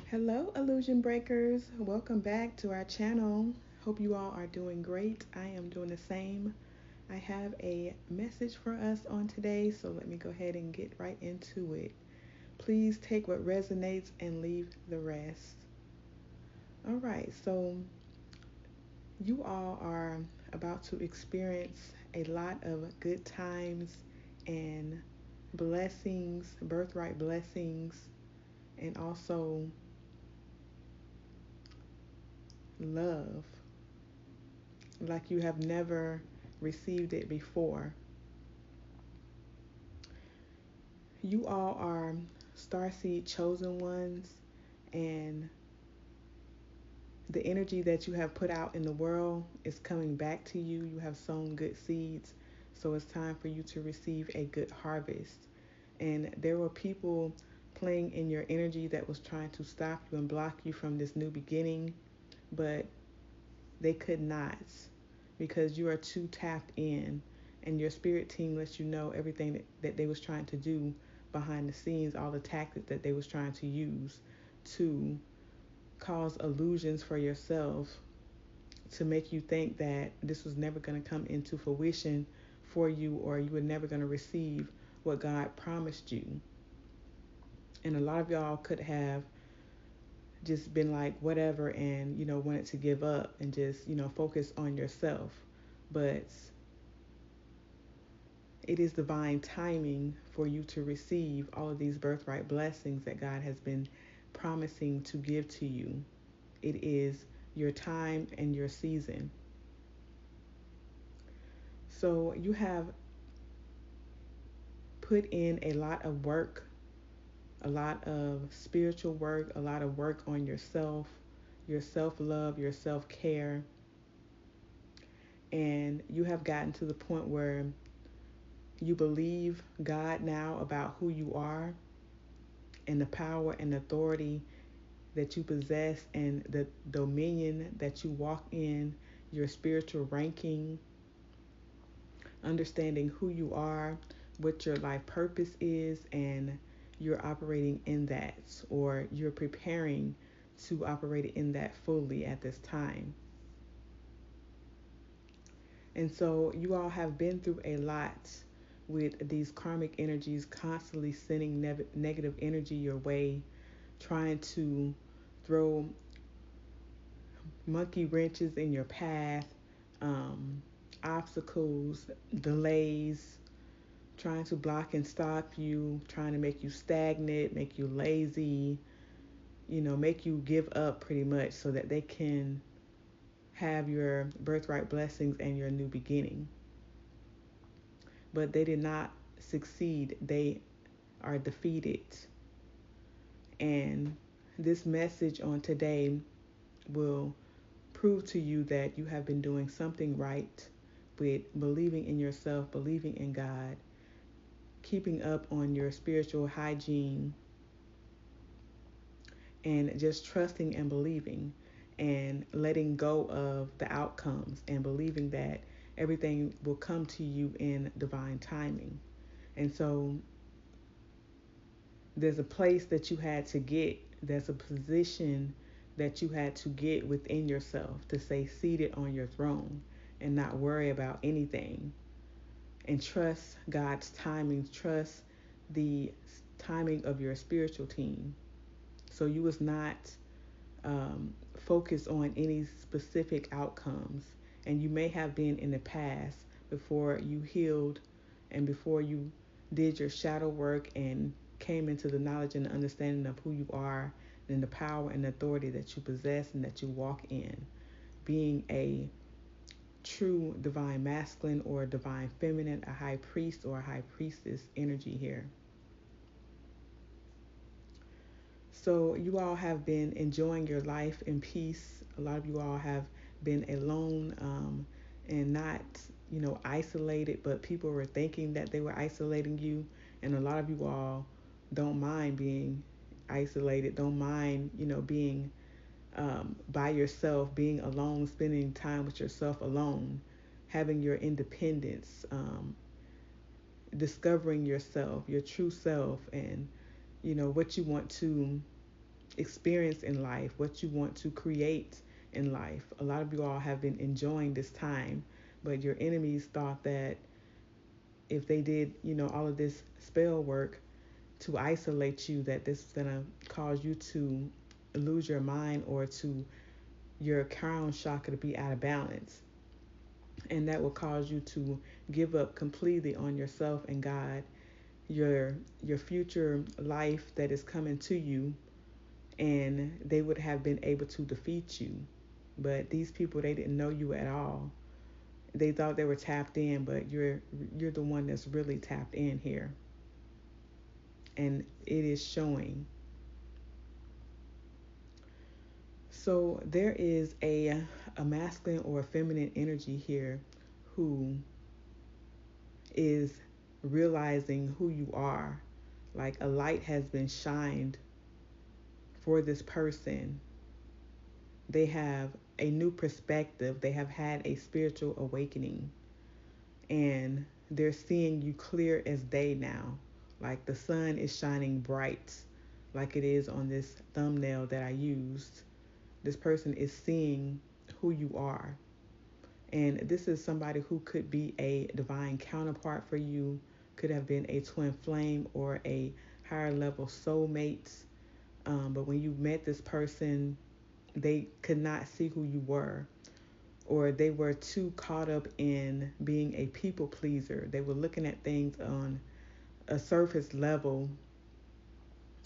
Hello, illusion breakers. Welcome back to our channel. Hope you all are doing great. I am doing the same. I have a message for us on today, so let me go ahead and get right into it. Please take what resonates and leave the rest. All right, so you all are about to experience a lot of good times and blessings, birthright blessings, and also love like you have never received it before. You all are starseed chosen ones, and the energy that you have put out in the world is coming back to you. You have sown good seeds, so it's time for you to receive a good harvest. And there were people playing in your energy that was trying to stop you and block you from this new beginning, but they could not because you are too tapped in, and your spirit team lets you know everything that they was trying to do behind the scenes, all the tactics that they was trying to use to cause illusions for yourself, to make you think that this was never going to come into fruition for you, or you were never going to receive what God promised you. And a lot of y'all could have just been like whatever, and wanted to give up and just focus on yourself. But it is divine timing for you to receive all of these birthright blessings that God has been promising to give to you. It is your time and your season. So you have put in a lot of work, a lot of spiritual work, a lot of work on yourself, your self-love, your self-care. And you have gotten to the point where you believe God now about who you are and the power and authority that you possess and the dominion that you walk in, your spiritual ranking, understanding who you are, what your life purpose is, and you're operating in that, or you're preparing to operate in that fully at this time. And so you all have been through a lot with these karmic energies constantly sending negative energy your way, trying to throw monkey wrenches in your path, um, obstacles, delays, trying to block and stop you, trying to make you stagnant, make you lazy, make you give up pretty much so that they can have your birthright blessings and your new beginning. But they did not succeed. They are defeated. And this message on today will prove to you that you have been doing something right with believing in yourself, believing in God, keeping up on your spiritual hygiene, and just trusting and believing and letting go of the outcomes and believing that everything will come to you in divine timing. And so there's a place that you had to get, there's a position that you had to get within yourself to stay seated on your throne and not worry about anything, and trust God's timing, trust the timing of your spiritual team. So you was not focused on any specific outcomes, and you may have been in the past before you healed and before you did your shadow work and came into the knowledge and the understanding of who you are and the power and authority that you possess and that you walk in, being a true divine masculine or divine feminine, a high priest or a high priestess energy here. So you all have been enjoying your life in peace. A lot of you all have been alone, and not, isolated, but people were thinking that they were isolating you. And a lot of you all don't mind being isolated, don't mind, being by yourself, being alone, spending time with yourself alone, having your independence, discovering yourself, your true self, and what you want to experience in life, what you want to create in life. A lot of you all have been enjoying this time, but your enemies thought that if they did, all of this spell work to isolate you, that this is going to cause you to lose your mind or to your crown chakra to be out of balance. And that will cause you to give up completely on yourself and God, your future life that is coming to you, and they would have been able to defeat you. But these people, they didn't know you at all. They thought they were tapped in, but you're the one that's really tapped in here. And it is showing. So there is a masculine or a feminine energy here who is realizing who you are. Like a light has been shined for this person. They have a new perspective. They have had a spiritual awakening. And they're seeing you clear as day now. Like the sun is shining bright, like it is on this thumbnail that I used. This person is seeing who you are. And this is somebody who could be a divine counterpart for you, could have been a twin flame or a higher level soulmate. But when you met this person, they could not see who you were, or they were too caught up in being a people pleaser. They were looking at things on a surface level,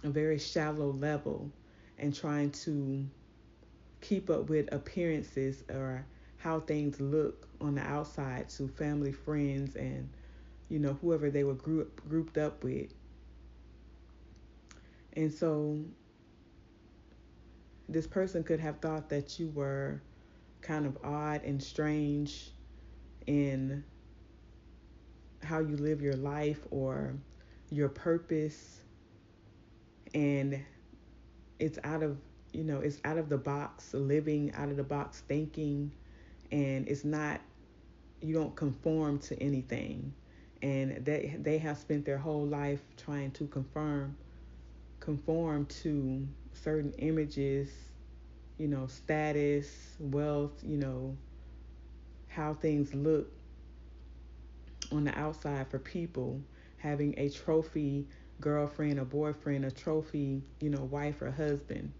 a very shallow level, and trying to keep up with appearances or how things look on the outside to family, friends, and whoever they were grouped up with. And so this person could have thought that you were kind of odd and strange in how you live your life or your purpose, and it's out of the box living, out of the box thinking, and it's not, you don't conform to anything. And they have spent their whole life trying to conform to certain images, status, wealth, how things look on the outside for people, having a trophy girlfriend or boyfriend, a trophy, wife or husband,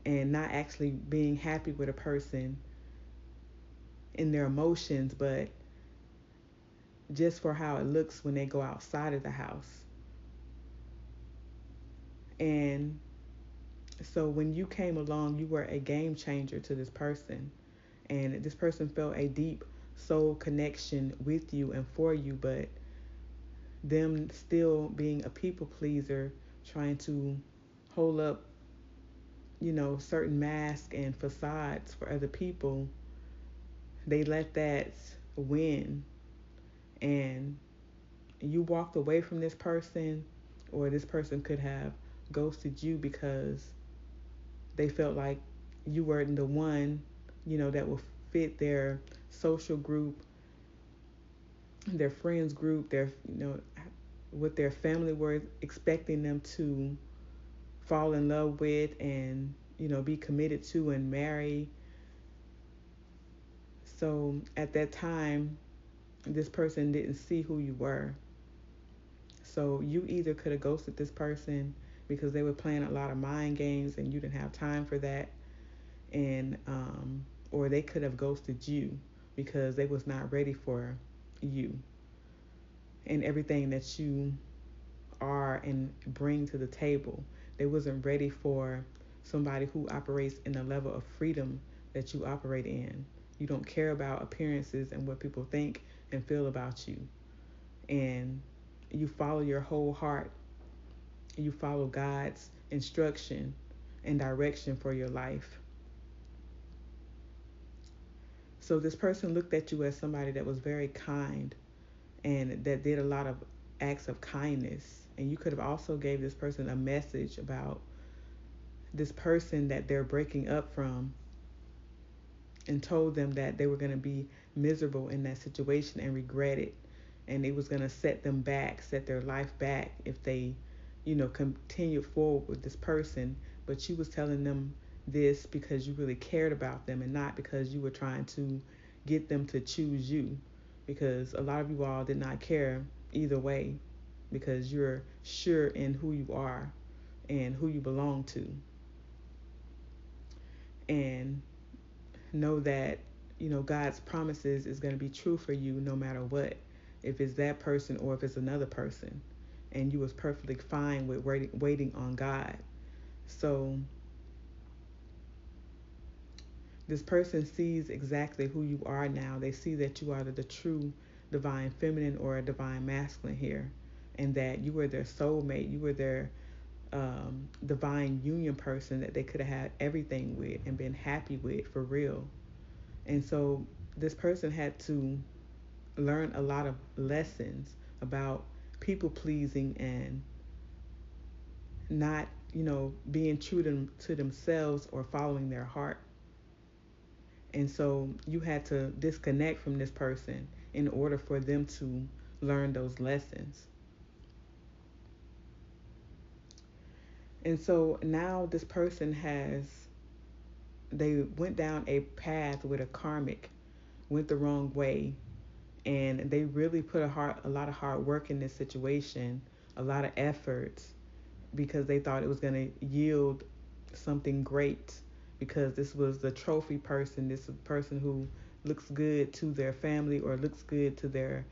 and not actually being happy with a person in their emotions, but just for how it looks when they go outside of the house. And so when you came along, you were a game changer to this person. And this person felt a deep soul connection with you and for you, but them still being a people pleaser, trying to hold up, certain masks and facades for other people, they let that win. And you walked away from this person, or this person could have ghosted you because they felt like you weren't the one, that would fit their social group, their friends group, their, what their family were expecting them to fall in love with and, be committed to and marry. So at that time, this person didn't see who you were. So you either could have ghosted this person because they were playing a lot of mind games and you didn't have time for that, and or they could have ghosted you because they was not ready for you and everything that you are and bring to the table. They wasn't ready for somebody who operates in the level of freedom that you operate in. You don't care about appearances and what people think and feel about you. And you follow your whole heart. You follow God's instruction and direction for your life. So this person looked at you as somebody that was very kind and that did a lot of acts of kindness. And you could have also gave this person a message about this person that they're breaking up from and told them that they were going to be miserable in that situation and regret it. And it was going to set them back, set their life back if they, continued forward with this person but you was telling them this because you really cared about them and not because you were trying to get them to choose you, because a lot of you all did not care either way, because you're sure in who you are and who you belong to, and know that God's promises is going to be true for you no matter what, if it's that person or if it's another person, and you was perfectly fine with waiting on God. So this person sees exactly who you are now. They see that you are the true divine feminine or a divine masculine here, and that you were their soulmate. You were their divine union person that they could have had everything with and been happy with for real. And so this person had to learn a lot of lessons about people pleasing and not, being true to themselves or following their heart. And so you had to disconnect from this person in order for them to learn those lessons. And so now this person they went down a path with a karmic, went the wrong way, and they really put a lot of hard work in this situation, a lot of efforts, because they thought it was going to yield something great, because this was the trophy person, this person who looks good to their family or looks good to their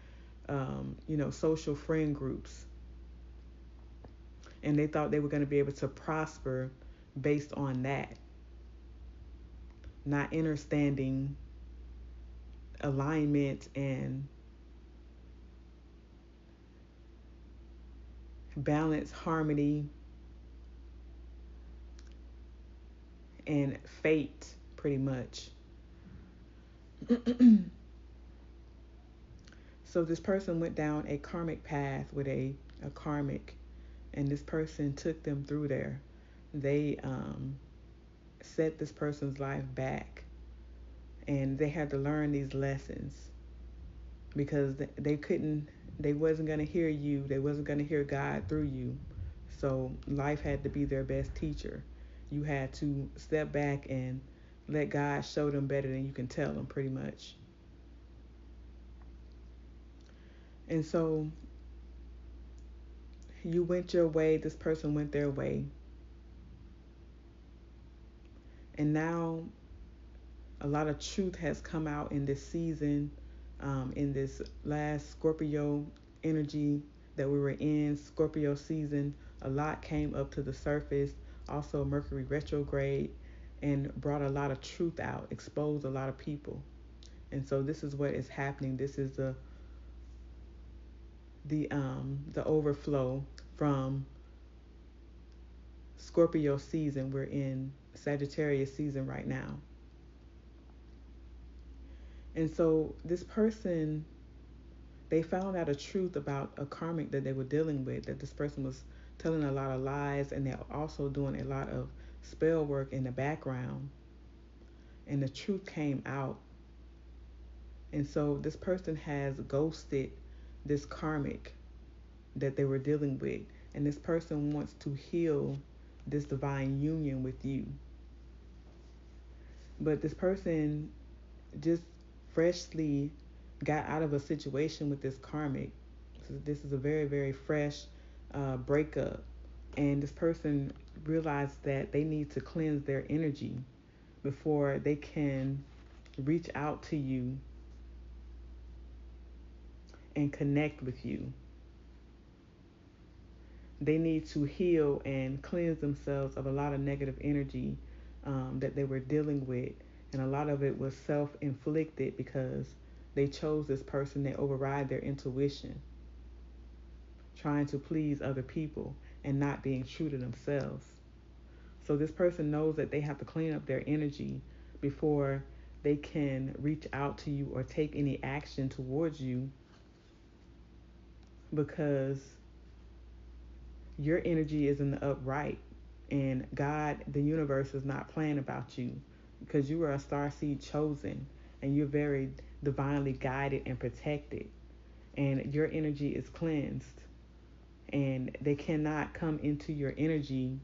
social friend groups, and they thought they were going to be able to prosper based on that, not understanding alignment and balance, harmony, and fate, pretty much. So this person went down a karmic path with a karmic, and this person took them through there. They set this person's life back, and they had to learn these lessons, because they wasn't going to hear you, they wasn't going to hear God through you. So life had to be their best teacher. You had to step back and let God show them better than you can tell them, pretty much. And so you went your way, this person went their way. And now a lot of truth has come out in this season, in this last Scorpio energy that we were in, Scorpio season. A lot came up to the surface. Also Mercury retrograde, and brought a lot of truth out, exposed a lot of people. And so this is what is happening. This is the overflow from Scorpio season. We're in Sagittarius season right now. And so this person, they found out a truth about a karmic that they were dealing with, that this person was telling a lot of lies, and they're also doing a lot of spell work in the background. And the truth came out. And so this person has ghosted this karmic that they were dealing with. And this person wants to heal this divine union with you. But this person just freshly got out of a situation with this karmic. So this is a very, very fresh breakup. And this person realized that they need to cleanse their energy before they can reach out to you and connect with you. They need to heal and cleanse themselves of a lot of negative energy that they were dealing with. And a lot of it was self-inflicted because they chose this person. They override their intuition, trying to please other people and not being true to themselves. So this person knows that they have to clean up their energy before they can reach out to you or take any action towards you, because your energy is in the upright, and God, the universe, is not playing about you, because you are a starseed chosen, and you're very divinely guided and protected, and your energy is cleansed, and they cannot come into your energy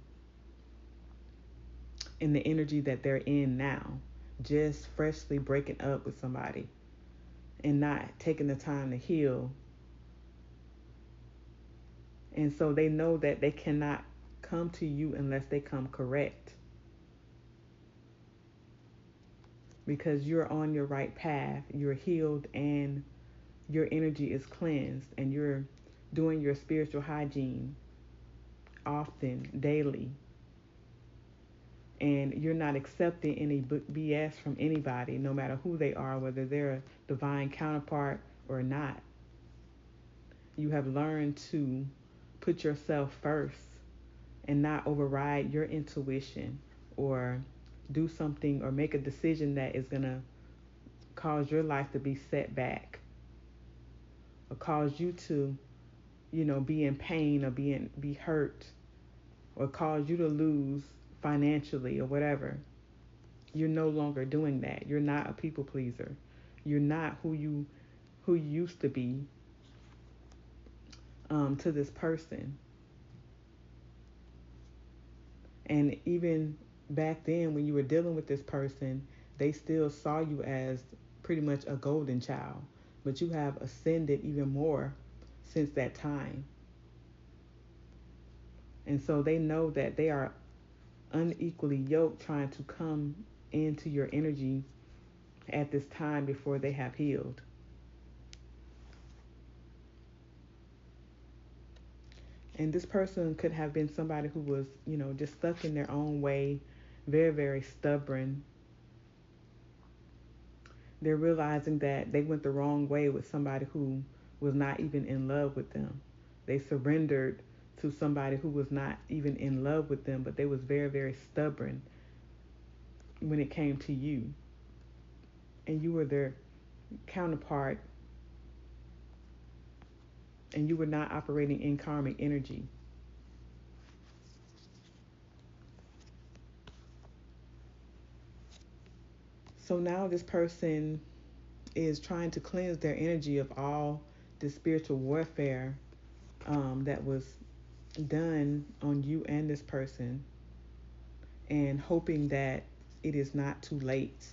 in the energy that they're in now, just freshly breaking up with somebody and not taking the time to heal. And so they know that they cannot come to you unless they come correct, because you're on your right path, you're healed, and your energy is cleansed, and you're doing your spiritual hygiene often, daily, and you're not accepting any BS from anybody, no matter who they are, whether they're a divine counterpart or not. You have learned to put yourself first and not override your intuition or do something or make a decision that is going to cause your life to be set back or cause you to, be in pain or be hurt or cause you to lose financially or whatever. You're no longer doing that. You're not a people pleaser. You're not who you used to be to this person. And even back then, when you were dealing with this person, they still saw you as pretty much a golden child. But you have ascended even more since that time. And so they know that they are unequally yoked trying to come into your energy at this time before they have healed. And this person could have been somebody who was, just stuck in their own way, very, very stubborn. They're realizing that they went the wrong way with somebody who was not even in love with them. They surrendered to somebody who was not even in love with them, but they was very, very stubborn when it came to you. And you were their counterpart, and you were not operating in karmic energy. So now this person is trying to cleanse their energy of all the spiritual warfare that was done on you and this person, and hoping that it is not too late,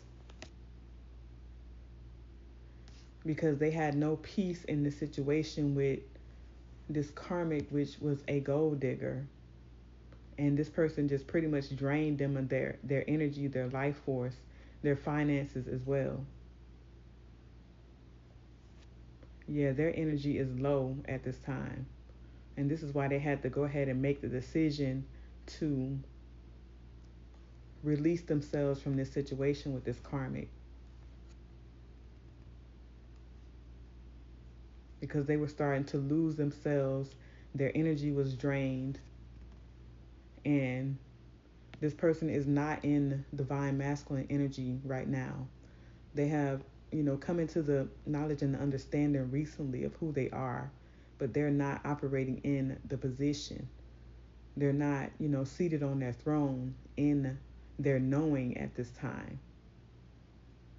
because they had no peace in the situation with this karmic, which was a gold digger, and this person just pretty much drained them of their energy, their life force, their finances as well. Yeah, their energy is low at this time. And this is why they had to go ahead and make the decision to release themselves from this situation with this karmic. Because they were starting to lose themselves, their energy was drained, and this person is not in divine masculine energy right now. They have, come into the knowledge and the understanding recently of who they are, but they're not operating in the position. They're not, seated on their throne in their knowing at this time,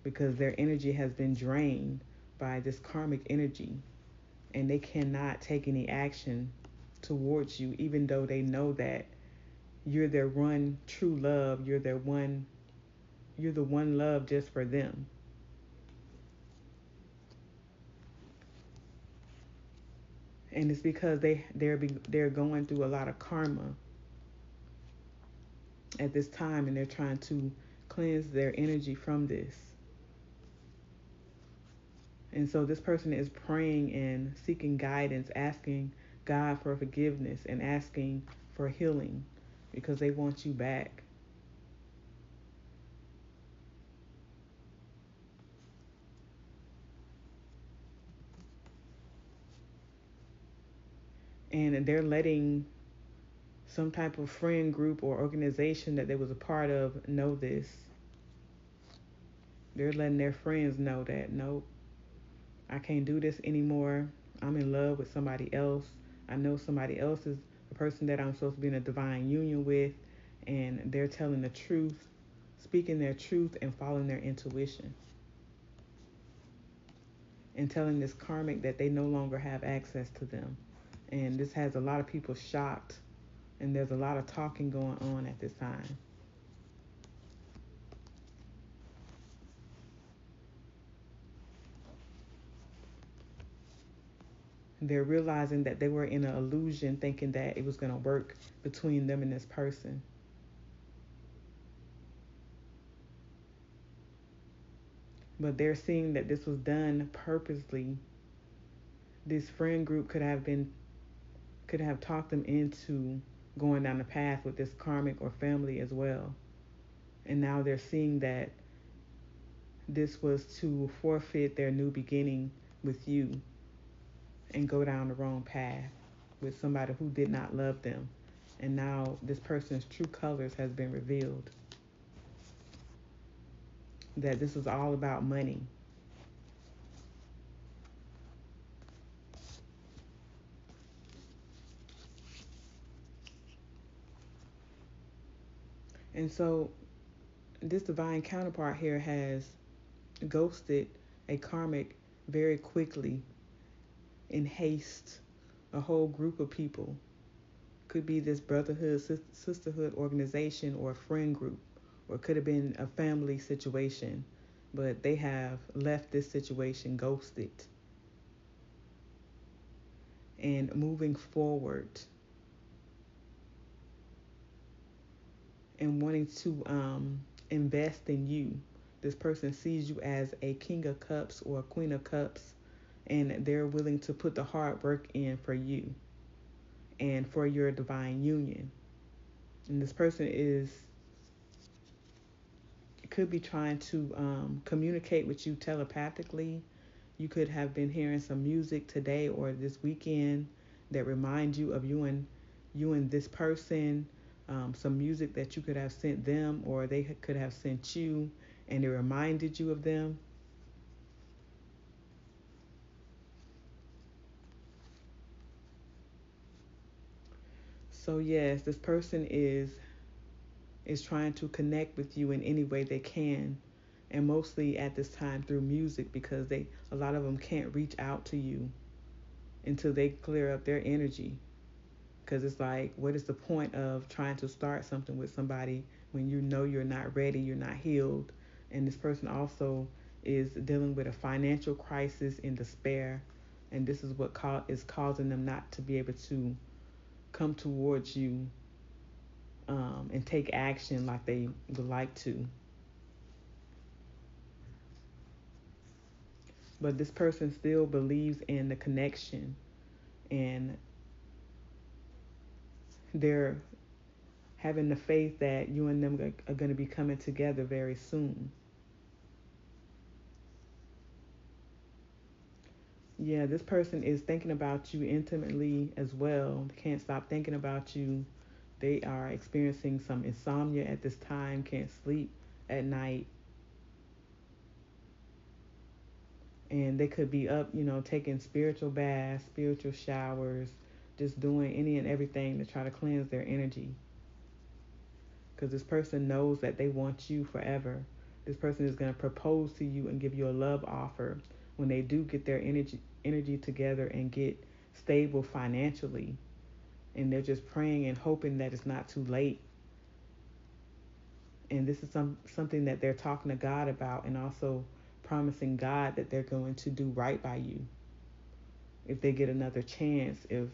because their energy has been drained by this karmic energy, and they cannot take any action towards you, even though they know that you're their one true love. You're the one love just for them. And it's because they're going through a lot of karma at this time, and they're trying to cleanse their energy from this. And so this person is praying and seeking guidance, asking God for forgiveness and asking for healing, because they want you back. And they're letting some type of friend group or organization that they was a part of know this. They're letting their friends know that, nope, I can't do this anymore. I'm in love with somebody else. I know somebody else is the person that I'm supposed to be in a divine union with, and they're telling the truth, speaking their truth, and following their intuition, and telling this karmic that they no longer have access to them. And this has a lot of people shocked, and there's a lot of talking going on at this time. they're realizing that they were in an illusion thinking that it was going to work between them and this person. But they're seeing that this was done purposely. This friend group could have talked them into going down the path with this karmic or family as well. And now they're seeing that this was to forfeit their new beginning with you and go down the wrong path with somebody who did not love them. And now this person's true colors has been revealed. That this is all about money. And so this divine counterpart here has ghosted a karmic very quickly, in haste, a whole group of people. Could be this brotherhood, sisterhood organization or a friend group, or it could have been a family situation, but they have left this situation ghosted and moving forward and wanting to invest in you. This person sees you as a king of cups or a queen of cups, and they're willing to put the hard work in for you and for your divine union. And this person could be trying to communicate with you telepathically. You could have been hearing some music today or this weekend that reminds you of you and this person. Some music that you could have sent them, or they could have sent you, and it reminded you of them. So yes, this person is trying to connect with you in any way they can, and mostly at this time through music, because a lot of them can't reach out to you until they clear up their energy. Because it's like, what is the point of trying to start something with somebody when you know you're not ready, you're not healed? And this person also is dealing with a financial crisis and despair, and this is what is causing them not to be able to come towards you and take action like they would like to. But this person still believes in the connection, and they're having the faith that you and them are going to be coming together very soon. Yeah, this person is thinking about you intimately as well. They can't stop thinking about you. They are experiencing some insomnia at this time, can't sleep at night. And they could be up, taking spiritual baths, spiritual showers, just doing any and everything to try to cleanse their energy. Because this person knows that they want you forever. This person is going to propose to you and give you a love offer when they do get their energy together and get stable financially. And they're just praying and hoping that it's not too late. And this is something that they're talking to God about, and also promising God that they're going to do right by you if they get another chance, if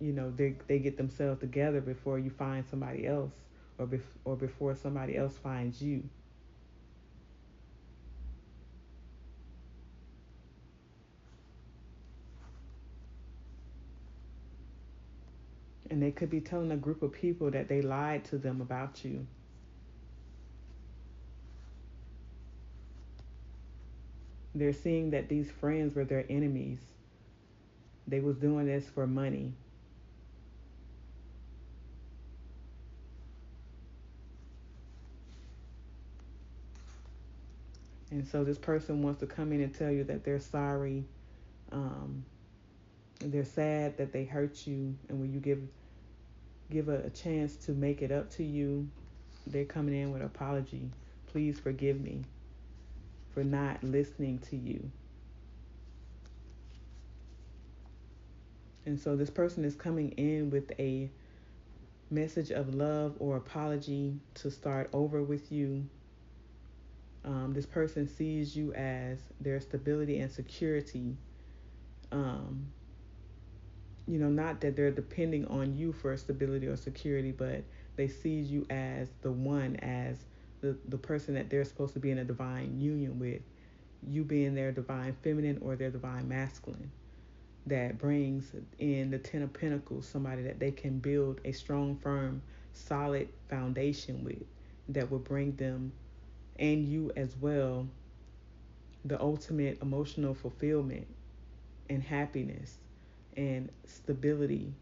they get themselves together before you find somebody else, or before somebody else finds you. And they could be telling a group of people that they lied to them about you. They're seeing that these friends were their enemies. They was doing this for money. And so this person wants to come in and tell you that they're sorry. Um, they're sad that they hurt you, and when you give a chance to make it up to you, they're coming in with an apology. Please forgive me for not listening to you. And so this person is coming in with a message of love or apology to start over with you. This person sees you as their stability and security. Um, not that they're depending on you for stability or security, but they see you as the one, as the person that they're supposed to be in a divine union with, you being their divine feminine or their divine masculine. That brings in the Ten of Pentacles, somebody that they can build a strong, firm, solid foundation with, that will bring them and you as well the ultimate emotional fulfillment and happiness and stability.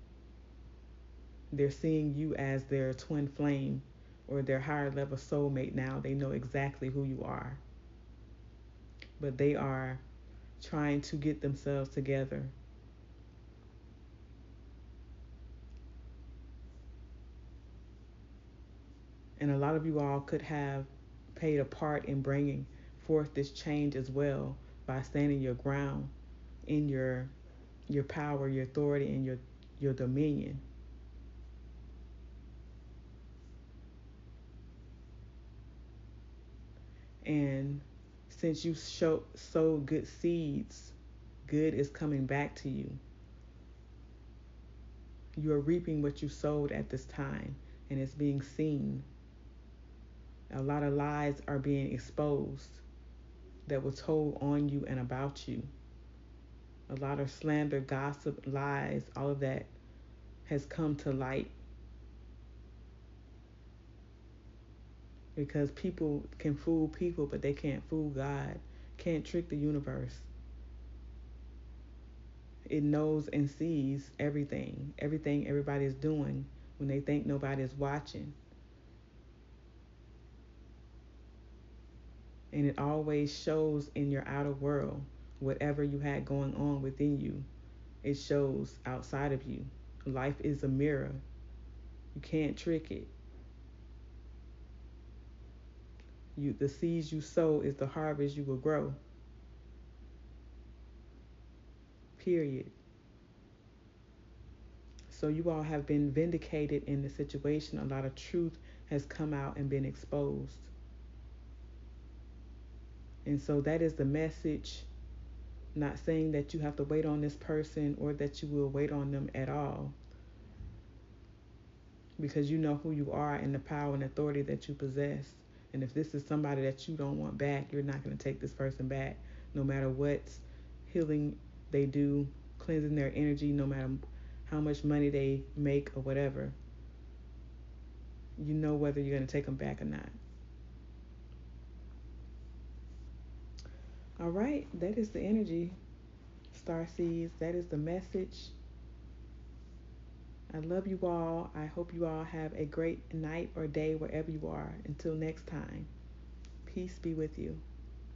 They're seeing you as their twin flame or their higher level soulmate now. They know exactly who you are. But they are trying to get themselves together. And a lot of you all could have played a part in bringing forth this change as well by standing your ground in your power, your authority, and your dominion. And since you sow good seeds, good is coming back to you. You are reaping what you sowed at this time, and it's being seen. A lot of lies are being exposed that were told on you and about you. A lot of slander, gossip, lies, all of that has come to light. Because people can fool people, but they can't fool God. Can't trick the universe. It knows and sees everything everybody is doing when they think nobody is watching. And it always shows in your outer world. Whatever you had going on within you, it shows outside of you. Life is a mirror. You can't trick it. The seeds you sow is the harvest you will grow. Period. So you all have been vindicated in the situation. A lot of truth has come out and been exposed. And so that is the message. Not saying that you have to wait on this person or that you will wait on them at all. Because you know who you are and the power and authority that you possess. And if this is somebody that you don't want back, you're not going to take this person back. No matter what healing they do, cleansing their energy, no matter how much money they make or whatever. You know whether you're going to take them back or not. All right, that is the energy, Starseeds. That is the message. I love you all. I hope you all have a great night or day wherever you are. Until next time, peace be with you.